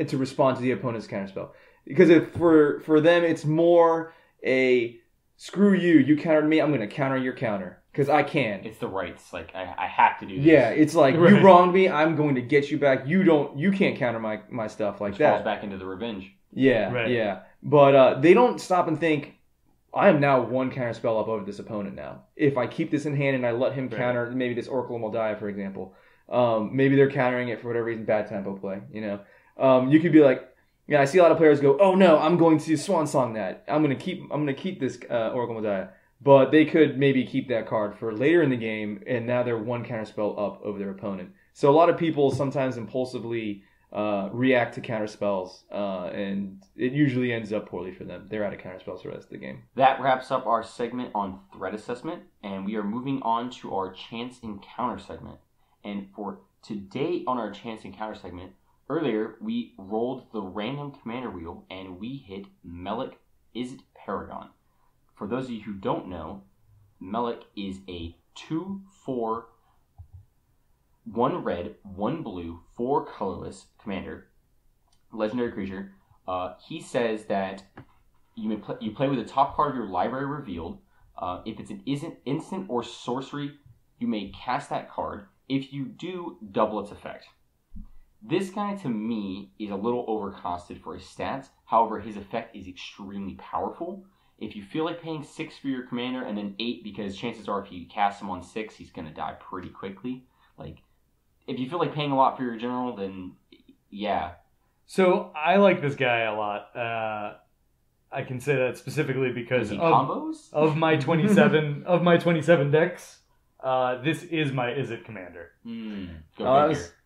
Speaker 2: To respond to the opponent's counterspell, because for them it's more a screw you, you countered me, I'm going to counter your counter, because I can.
Speaker 1: It's the rights. Like, I have to do this.
Speaker 2: Yeah, it's like, you wronged me, I'm going to get you back. You can't counter my stuff like that.
Speaker 1: Falls back into the revenge.
Speaker 2: Yeah,
Speaker 3: right.
Speaker 2: Yeah. But they don't stop and think, I am now 1 counterspell up over this opponent now. If I keep this in hand and I let him counter, maybe this Oracle Moldiah, for example, maybe they're countering it for whatever reason, bad tempo play, you could be like, yeah, I see a lot of players go, oh no, I'm going to Swan Song that. I'm going to keep this Oracle Moldiah. But they could maybe keep that card for later in the game, and now they're 1 counterspell up over their opponent. So a lot of people sometimes impulsively react to counterspells, and it usually ends up poorly for them. They're out of counterspells for the rest of the game.
Speaker 1: That wraps up our segment on threat assessment, and we are moving on to our chance encounter segment. And for today on our chance encounter segment, earlier, we rolled the random commander wheel, and we hit Melek Izzet Paragon. For those of you who don't know, Melek is a 2/4 1 red, 1 blue, 4 colorless commander, legendary creature. He says that you play with the top card of your library revealed. If it's an instant or sorcery, you may cast that card. If you do, double its effect. This guy, to me, is a little overcosted for his stats. However, his effect is extremely powerful. If you feel like paying 6 for your commander and then 8, because chances are if you cast him on 6, he's going to die pretty quickly. Like, if you feel like paying a lot for your general, then yeah.
Speaker 3: So I like this guy a lot. I can say that specifically because of my 27 decks. This is my Izzet commander.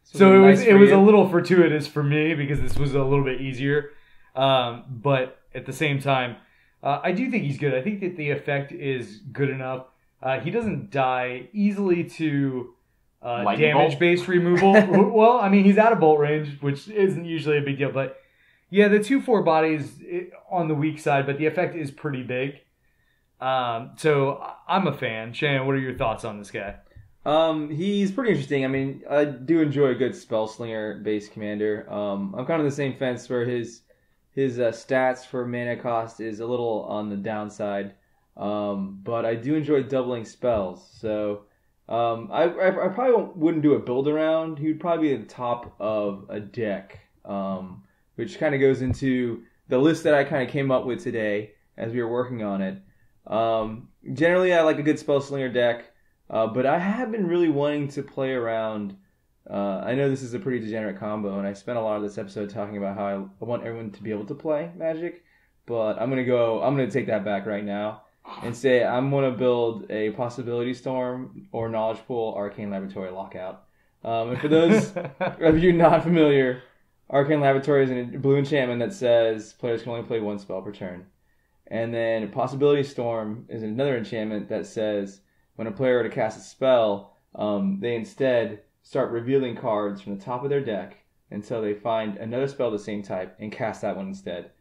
Speaker 3: So it was a little fortuitous for me because this was a little bit easier. But at the same time, I do think he's good. I think that the effect is good enough. He doesn't die easily to damage-based removal. Well, I mean, he's out of bolt range, which isn't usually a big deal. But yeah, the 2/4 bodies on the weak side, but the effect is pretty big. So I'm a fan. Shannon, what are your thoughts on this guy?
Speaker 2: He's pretty interesting. I mean, I do enjoy a good Spellslinger-based commander. I'm kind of the same fence where his stats for mana cost is a little on the downside. But I do enjoy doubling spells. So I probably wouldn't do a build around. He would probably be at the top of a deck, which kind of goes into the list that I kind of came up with today as we were working on it. Generally, I like a good Spellslinger deck, but I have been really wanting to play around. I know this is a pretty degenerate combo, and I spent a lot of this episode talking about how I want everyone to be able to play Magic, but I'm gonna take that back right now and say I'm gonna build a Possibility Storm or Knowledge Pool Arcane Laboratory Lockout. And for those of you not familiar, Arcane Laboratory is a blue enchantment that says players can only play 1 spell per turn. And then Possibility Storm is another enchantment that says when a player were to cast a spell, they instead start revealing cards from the top of their deck until they find another spell of the same type and cast that one instead.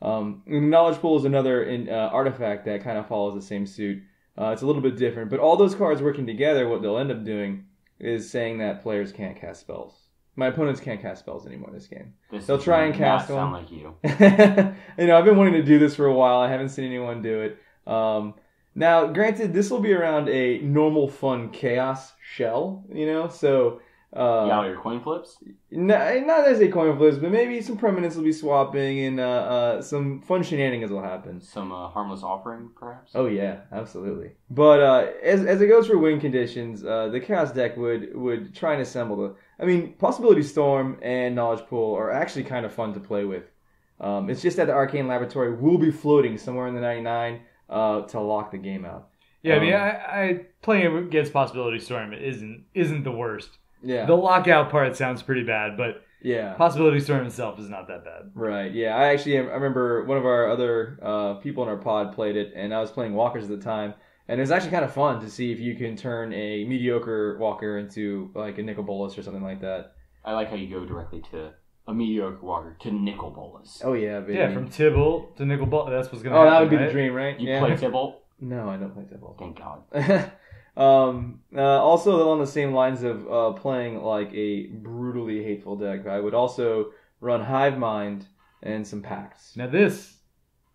Speaker 2: Knowledge Pool is another artifact that kind of follows the same suit. It's a little bit different, but all those cards working together, what they'll end up doing is saying that players can't cast spells. My opponents can't cast spells anymore in this game. They'll try and cast them.
Speaker 1: Sound like you.
Speaker 2: I've been wanting to do this for a while. I haven't seen anyone do it. Now, granted, this will be around a normal, fun chaos shell. So
Speaker 1: your coin flips.
Speaker 2: Not as a coin flips, but maybe some permanents will be swapping, and some fun shenanigans will happen.
Speaker 1: Some harmless offering, perhaps.
Speaker 2: Oh yeah, absolutely. But as it goes for win conditions, the chaos deck would try and assemble Possibility Storm and Knowledge Pool are actually kind of fun to play with. It's just that the Arcane Laboratory will be floating somewhere in the 99 to lock the game out.
Speaker 3: Yeah, I playing against Possibility Storm isn't the worst.
Speaker 2: Yeah.
Speaker 3: The lockout part sounds pretty bad, but
Speaker 2: yeah,
Speaker 3: Possibility Storm itself is not that bad.
Speaker 2: Right. Yeah. I remember one of our other people in our pod played it, and I was playing walkers at the time. And it was actually kind of fun to see if you can turn a mediocre walker into like a nickel bolus or something like that.
Speaker 1: I like how you go directly to a mediocre walker to nickel bolus.
Speaker 2: Oh yeah, baby.
Speaker 3: Yeah, from Tybalt to nickel bolus. That's what's gonna happen.
Speaker 2: Oh, that would be
Speaker 3: right?
Speaker 2: the dream, right?
Speaker 1: You play Tybalt?
Speaker 2: No, I don't play Tybalt.
Speaker 1: Thank God.
Speaker 2: Also, along the same lines of playing like a brutally hateful deck, I would also run Hivemind and some Pacts.
Speaker 3: Now this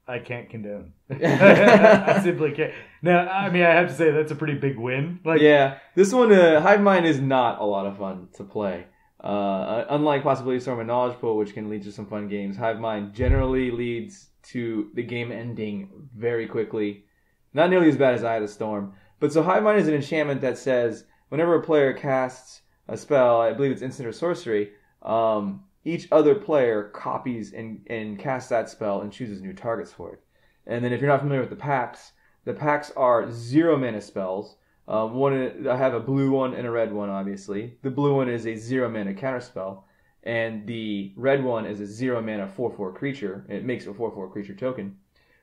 Speaker 3: I can't condone. I simply can't. Now, I have to say that's a pretty big win.
Speaker 2: Yeah, this one, Hivemind is not a lot of fun to play. Unlike Possibility Storm and Knowledge Pool, which can lead to some fun games, Hivemind generally leads to the game ending very quickly. Not nearly as bad as Eye of the Storm. But so Hivemind is an enchantment that says whenever a player casts a spell, I believe it's instant or sorcery, each other player copies and casts that spell and chooses new targets for it. And then if you're not familiar with the Pacts are 0 mana spells. I have a blue one and a red one, obviously. The blue one is a 0 mana counterspell, and the red one is a 0 mana 4/4 creature. It makes a 4/4 creature token.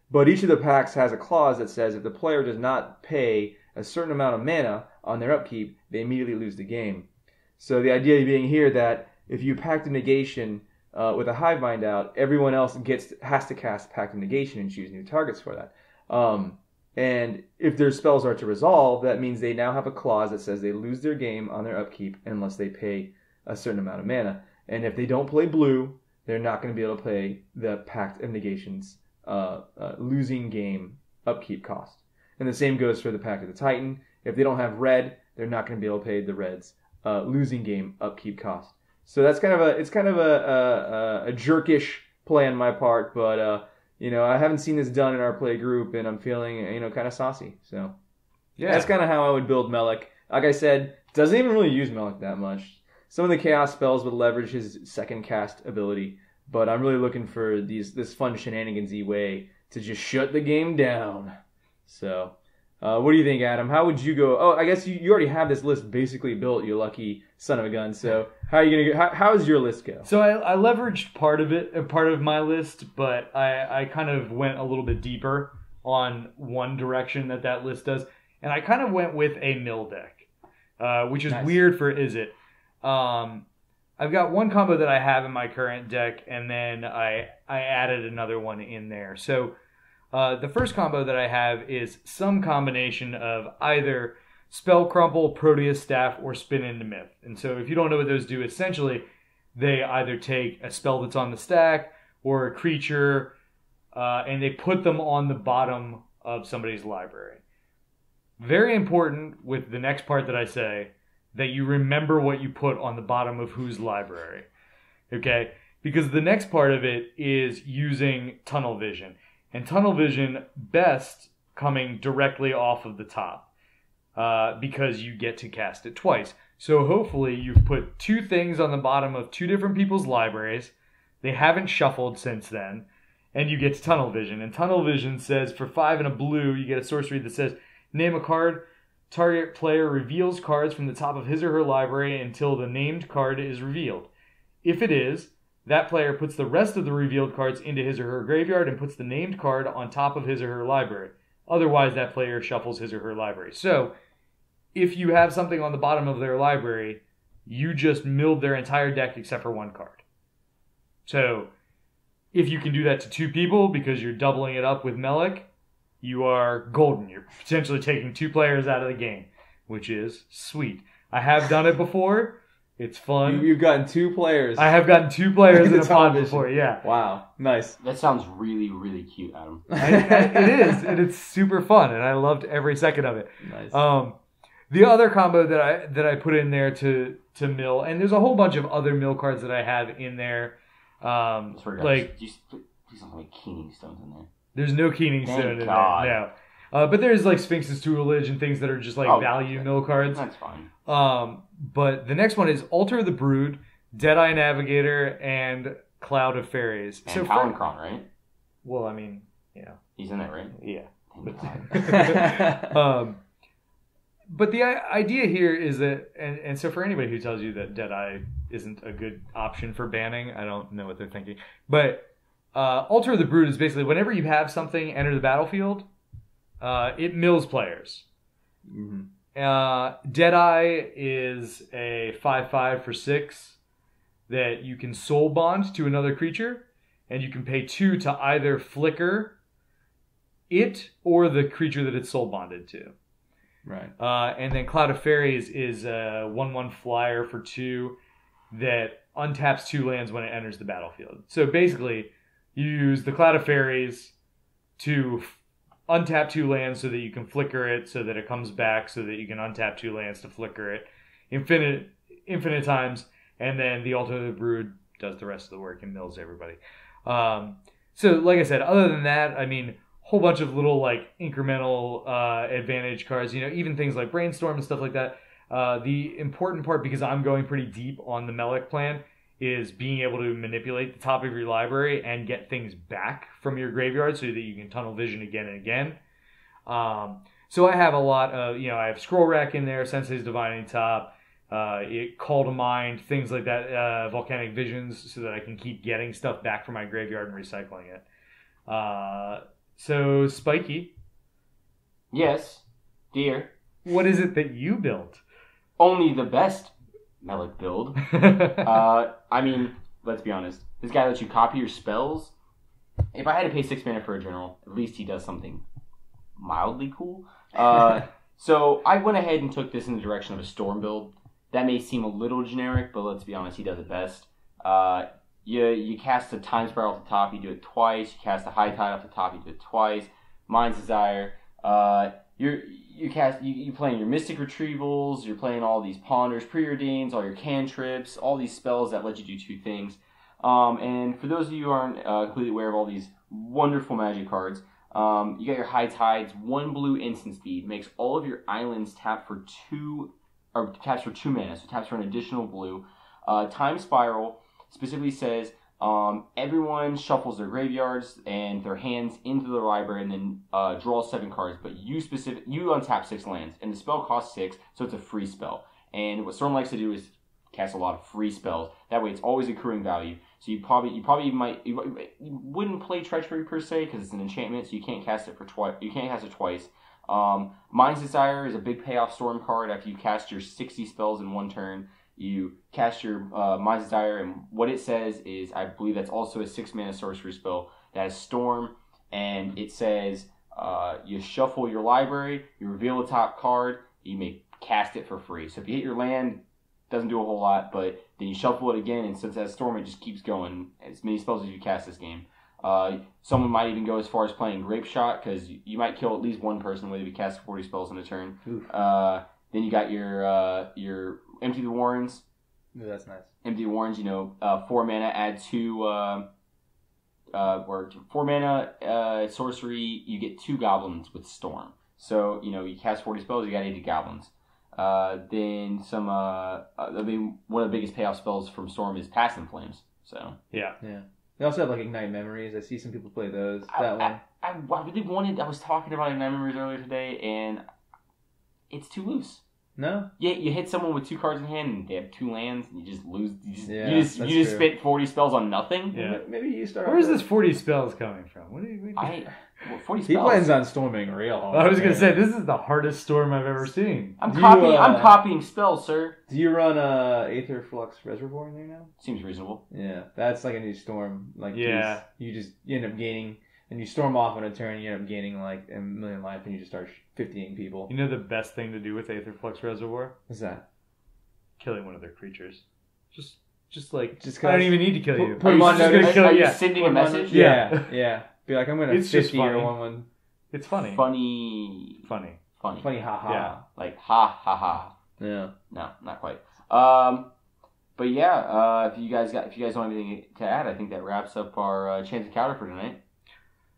Speaker 2: But each of the Pacts has a clause that says if the player does not pay a certain amount of mana on their upkeep, they immediately lose the game. So the idea being here that if you Pact of Negation with a Hivemind out, everyone else has to cast Pact of Negation and choose new targets for that. And if their spells are to resolve, that means they now have a clause that says they lose their game on their upkeep unless they pay a certain amount of mana. And if they don't play blue, they're not going to be able to pay the Pact of Negation's losing game upkeep cost. And the same goes for the Pact of the Titan. If they don't have red, they're not going to be able to pay the red's losing game upkeep cost. So that's kind of a jerkish play on my part, but I haven't seen this done in our play group, and I'm feeling kind of saucy. So yeah, that's kind of how I would build Melek. Like I said, doesn't even really use Melek that much. Some of the chaos spells would leverage his second cast ability, but I'm really looking for this fun shenanigans-y way to just shut the game down. So, what do you think, Adam? How would you go? Oh, I guess you already have this list basically built, you lucky son of a gun. So, how are you gonna go? How does your list go?
Speaker 3: So I leveraged part of my list, but I kind of went a little bit deeper on one direction that list does, and I kind of went with a mill deck, which is weird for Izzet. I've got one combo that I have in my current deck, and then I added another one in there. So the first combo that I have is some combination of either Spell Crumple, Proteus Staff, or Spin into Myth. And so if you don't know what those do, essentially they either take a spell that's on the stack or a creature, and they put them on the bottom of somebody's library. Very important with the next part that I say, that you remember what you put on the bottom of whose library. Okay? Because the next part of it is using Tunnel Vision. And Tunnel Vision best coming directly off of the top. Because you get to cast it twice. So hopefully you've put two things on the bottom of two different people's libraries. They haven't shuffled since then. And you get to Tunnel Vision. And Tunnel Vision says for 5 and a blue, you get a sorcery that says, name a card. Target player reveals cards from the top of his or her library until the named card is revealed. If it is, that player puts the rest of the revealed cards into his or her graveyard and puts the named card on top of his or her library. Otherwise, that player shuffles his or her library. So, if you have something on the bottom of their library, you just milled their entire deck except for one card. So, if you can do that to two people because you're doubling it up with Melek, you are golden. You're potentially taking two players out of the game, which is sweet. I have done it before. It's fun.
Speaker 2: You've gotten two players.
Speaker 3: I have gotten two players in a pod before, yeah.
Speaker 2: Wow, nice.
Speaker 1: That sounds really, really cute, Adam.
Speaker 3: It is, and it's super fun, and I loved every second of it.
Speaker 2: Nice.
Speaker 3: The other combo that I put in there to mill, and there's a whole bunch of other mill cards that I have in there. Like,
Speaker 1: please don't have Keening Stones in there.
Speaker 3: There's no Keening Stone in there. No. But there's like Sphinx's Tutelage and things that are just like value mill cards.
Speaker 1: That's fine.
Speaker 3: But the next one is Alter the Brood, Deadeye Navigator, and Cloud of Faeries.
Speaker 1: And Kron, right?
Speaker 3: Well, I mean,
Speaker 1: he's in it, right?
Speaker 3: Yeah. But the idea here is that, and so for anybody who tells you that Deadeye isn't a good option for banning, I don't know what they're thinking. But Alter the Brood is basically whenever you have something enter the battlefield, it mills players.
Speaker 2: Mm-hmm.
Speaker 3: Deadeye is a 5/5 for 6 that you can soul bond to another creature, and you can pay 2 to either flicker it or the creature that it's soul bonded to.
Speaker 2: Right.
Speaker 3: And then Cloud of Faeries is a 1/1 flyer for 2 that untaps 2 lands when it enters the battlefield. So basically, you use the Cloud of Faeries to untap 2 lands so that you can flicker it, so that it comes back, so that you can untap 2 lands to flicker it infinite times, and then the Altar of the Brood does the rest of the work and mills everybody. So, like I said, other than that, I mean, whole bunch of little like incremental advantage cards, even things like Brainstorm and stuff like that. The important part, because I'm going pretty deep on the Melek plan, is being able to manipulate the top of your library and get things back from your graveyard so that you can tunnel vision again and again. So I have a lot of, I have Scroll Rack in there, Sensei's Divining Top, Call to Mind, things like that, Volcanic Visions, so that I can keep getting stuff back from my graveyard and recycling it. So, Spiky.
Speaker 1: Yes, dear.
Speaker 3: What is it that you built?
Speaker 1: Only the best Melek build. I mean, let's be honest. This guy lets you copy your spells. If I had to pay 6 mana for a general, at least he does something mildly cool. So I went ahead and took this in the direction of a Storm build. That may seem a little generic, but let's be honest, he does it best. You cast a Time Spiral off the top, you do it twice. You cast a High Tide off the top, you do it twice. Mind's Desire. You playing your Mystic Retrievals. You're playing all these Ponders, Preordains, all your cantrips, all these spells that let you do two things. And for those of you who aren't completely aware of all these wonderful Magic cards, you got your High Tides, 1 blue instant speed, makes all of your islands tap for 2 mana, so taps for an additional blue. Time Spiral specifically says everyone shuffles their graveyards and their hands into the library and then draw 7 cards, but you untap 6 lands, and the spell costs 6, so it's a free spell. And what Storm likes to do is cast a lot of free spells. That way, it's always accruing value. So you wouldn't play Treachery per se because it's an enchantment, so you can't cast it twice. Mind's Desire is a big payoff Storm card. After you cast your 60 spells in one turn, you cast your Mind's Desire, and what it says is, I believe that's also a 6 mana sorcery spell that has Storm, and it says you shuffle your library, you reveal a top card, you may cast it for free. So if you hit your land, doesn't do a whole lot, but then you shuffle it again, and since it has Storm, it just keeps going. As many spells as you cast this game. Someone might even go as far as playing Grape Shot, because you might kill at least one person whether you cast 40 spells in a turn. Then you got your Empty the Warrens.
Speaker 2: Ooh, that's nice. Empty
Speaker 1: the Warrens, 4 mana, add 2... or 4 mana sorcery, you get 2 goblins with Storm. So, you cast 40 spells, you got 80 goblins. Then some, one of the biggest payoff spells from Storm is Past in Flames. So
Speaker 2: yeah. They also have like Ignite Memories. I see some people play those. I
Speaker 1: was talking about Ignite Memories earlier today, and it's too loose.
Speaker 2: No?
Speaker 1: Yeah, you hit someone with 2 cards in hand, and they have 2 lands, and you just lose. You just spent 40 spells on nothing.
Speaker 2: Yeah. Maybe you start.
Speaker 3: Where's this 40 spells coming from? What do you?
Speaker 1: 40 spells.
Speaker 2: He plans on storming real.
Speaker 3: I was gonna say this is the hardest storm I've ever seen.
Speaker 1: I'm copying spells, sir.
Speaker 2: Do you run Aether Flux Reservoir in there now?
Speaker 1: Seems reasonable.
Speaker 2: Yeah, that's like a new storm. You end up gaining. And you storm off on a turn, you end up gaining like a million life, and you just start 50ing people.
Speaker 3: You know the best thing to do with Aether Flux Reservoir?
Speaker 2: What's that?
Speaker 3: Killing one of their creatures. Just
Speaker 2: I
Speaker 3: don't even need to kill you.
Speaker 2: Put them on notice.
Speaker 1: Are you sending a message?
Speaker 2: Yeah. Be like, I'm going to 50 or one.
Speaker 3: It's funny.
Speaker 1: Funny,
Speaker 2: haha.
Speaker 1: Yeah. Like, ha, ha, ha.
Speaker 2: Yeah.
Speaker 1: No, not quite. But yeah, if you guys don't have anything to add, I think that wraps up our Chance Encounter for tonight.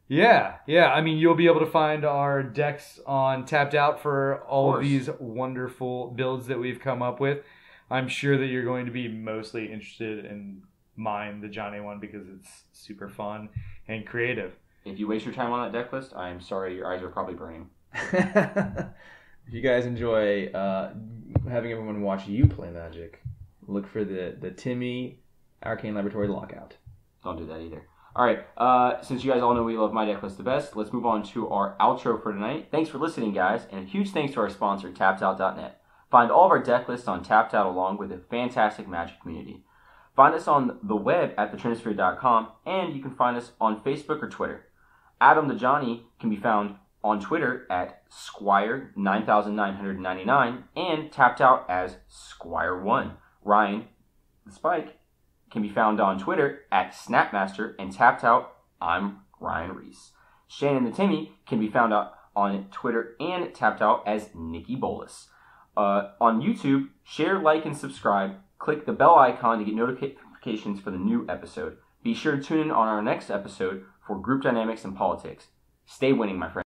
Speaker 3: Yeah. I mean, you'll be able to find our decks on Tapped Out for all of these wonderful builds that we've come up with. I'm sure that you're going to be mostly interested in mine, the Johnny one, because it's super fun and creative.
Speaker 1: If you waste your time on that deck list, I'm sorry, your eyes are probably burning.
Speaker 2: If you guys enjoy having everyone watch you play Magic, look for the Timmy Arcane Laboratory Lockout.
Speaker 1: Don't do that either. All right, since you guys all know we love my deck list the best, let's move on to our outro for tonight. Thanks for listening, guys, and a huge thanks to our sponsor, TappedOut.net. Find all of our deck lists on Tapped Out along with a fantastic Magic community. Find us on the web at thetrinisphere.com, and you can find us on Facebook or Twitter. Adam the Johnny can be found on Twitter at Squire9999 and Tapped Out as Squire1. Ryan the Spike can be found on Twitter at Snapmaster and Tapped Out. I'm Ryan Reese. Shannon the Timmy can be found on Twitter and Tapped Out as Nikki Bolus. On YouTube, share, like, and subscribe. Click the bell icon to get notifications for the new episode. Be sure to tune in on our next episode for group dynamics and politics. Stay winning, my friends.